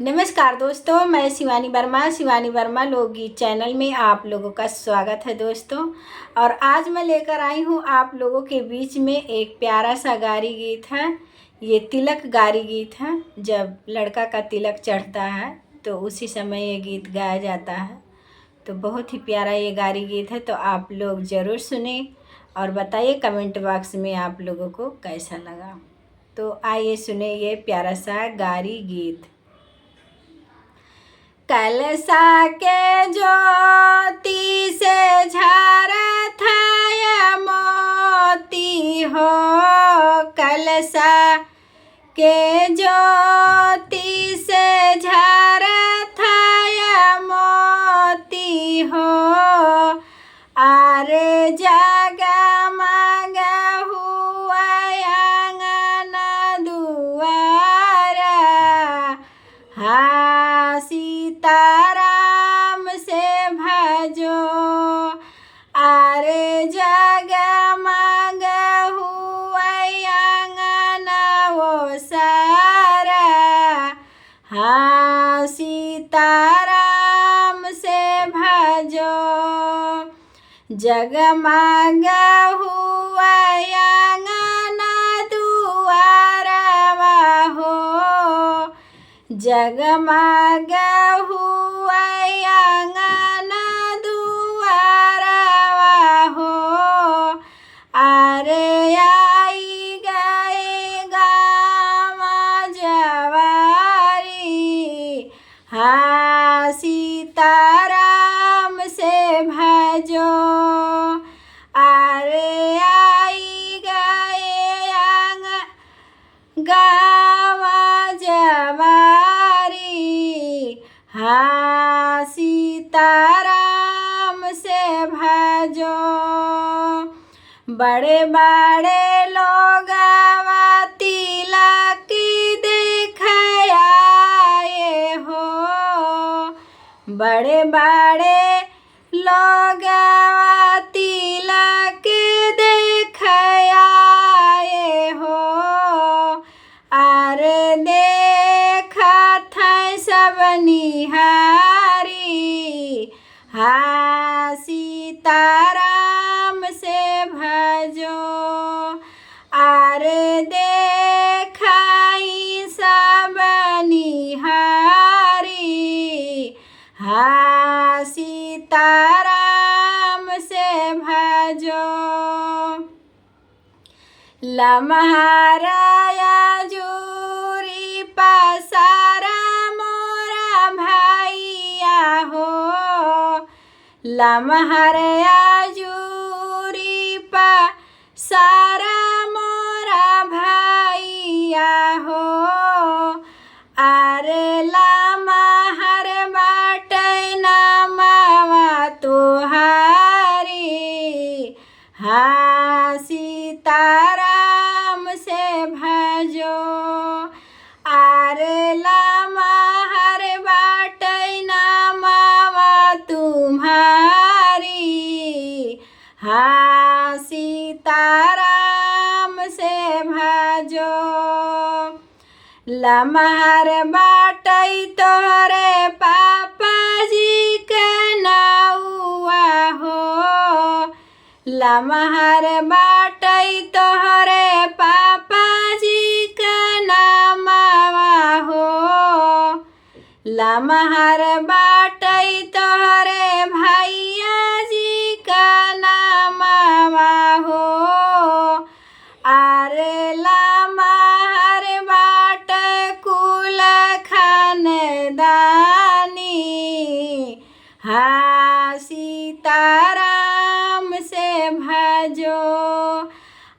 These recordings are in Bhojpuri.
नमस्कार दोस्तों, मैं शिवानी वर्मा लोकगीत चैनल में आप लोगों का स्वागत है दोस्तों। और आज मैं लेकर आई हूँ आप लोगों के बीच में एक प्यारा सा गारी गीत है। ये तिलक गारी गीत है। जब लड़का का तिलक चढ़ता है तो उसी समय ये गीत गाया जाता है। तो बहुत ही प्यारा ये गारी गीत है, तो आप लोग ज़रूर सुने और बताइए कमेंट बॉक्स में आप लोगों को कैसा लगा। तो आइए सुने ये प्यारा सा गारी गीत। कलसा के ज्योति से झरत है मोती हो, कलसा के ज्योति से झरत है मोती हो। आरे जगमग हुआ आंगन दुआरा, हाँ सीताराम से भजो। आरे जगमग हुआ आंगन वो सारा, हाँ सीताराम से भजो। जगमग हुआ आंगन दुआरवा हो, जगमग हुआ आंगन दुआरवा हो। आरे आई गए गाँव जवारी, हाँ सीताराम से भजो। आरे आई गए गाँव जवारी, हाँ सीताराम से भजो। बड़े बड़े लोग तिलक देख आए हो, बड़े बड़े लोग तिलक देख आए हो। आरे देखत है सब निहारी, हाँ सीताराम से भजो। आरे देखाई सब निहारी, हाँ सीताराम से भजो। लम्हाराया जूरी पसारा मोरा भैया हो, लम्हाराया जूरी पसारा मोरा भैया हो। आरे लम्हार बाटे नमवा तुहारी, हाँ सीताराम से भजो। आरे लम्हार बाटे नमवा तुम्हारी, हाँ सीताराम से भजो। लम्हार बाटे तोरे पापा जी के नौआ हो, लम्हार बाटे तोहरे पापा जी का नामवा हो। लम्हार बाटे तोहरे भैया जी का नामवा हो। आरे लम्हार बाटे कुल खानदानी, हाँ सीताराम से भजो।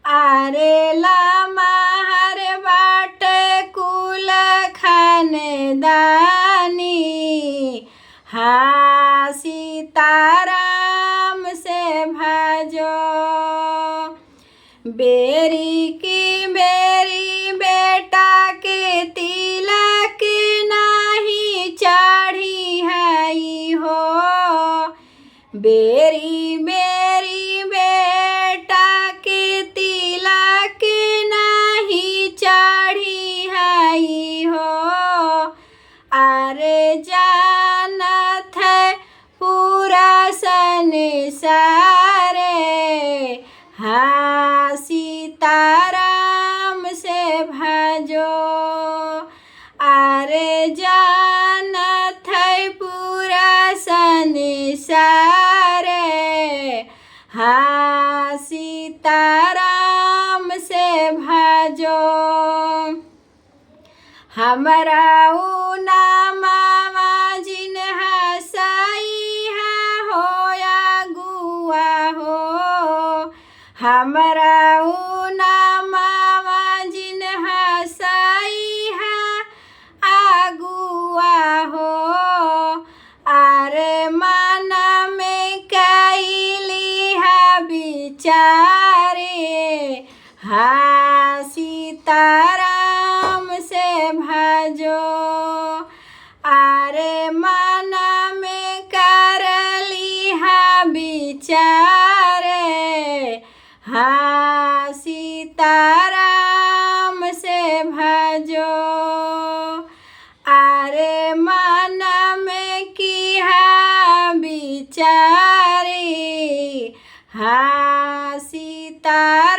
आरे लम्हार बाटे कुल खानदानी, हाँ सीताराम से भजो। बेरी की बेरी बेटा के तिलक नहीं चढ़ी है हो, बेरी बेरी बेटा के तिलक नहीं चढ़ी है हो। आरे जानत है पूरा संसार हाँ सीताराम से भजो हमरा नामा जिन हसाई है होया गुआ हो हमरा नामा जिन हसाई है आगुआ हो आरे मन में कैली है बिचारे हाँ सीताराम से भजो आरे मन में करली है बिचारे हाँ सीताराम से भजो आरे मन में की है बिचारी हाँ सीताराम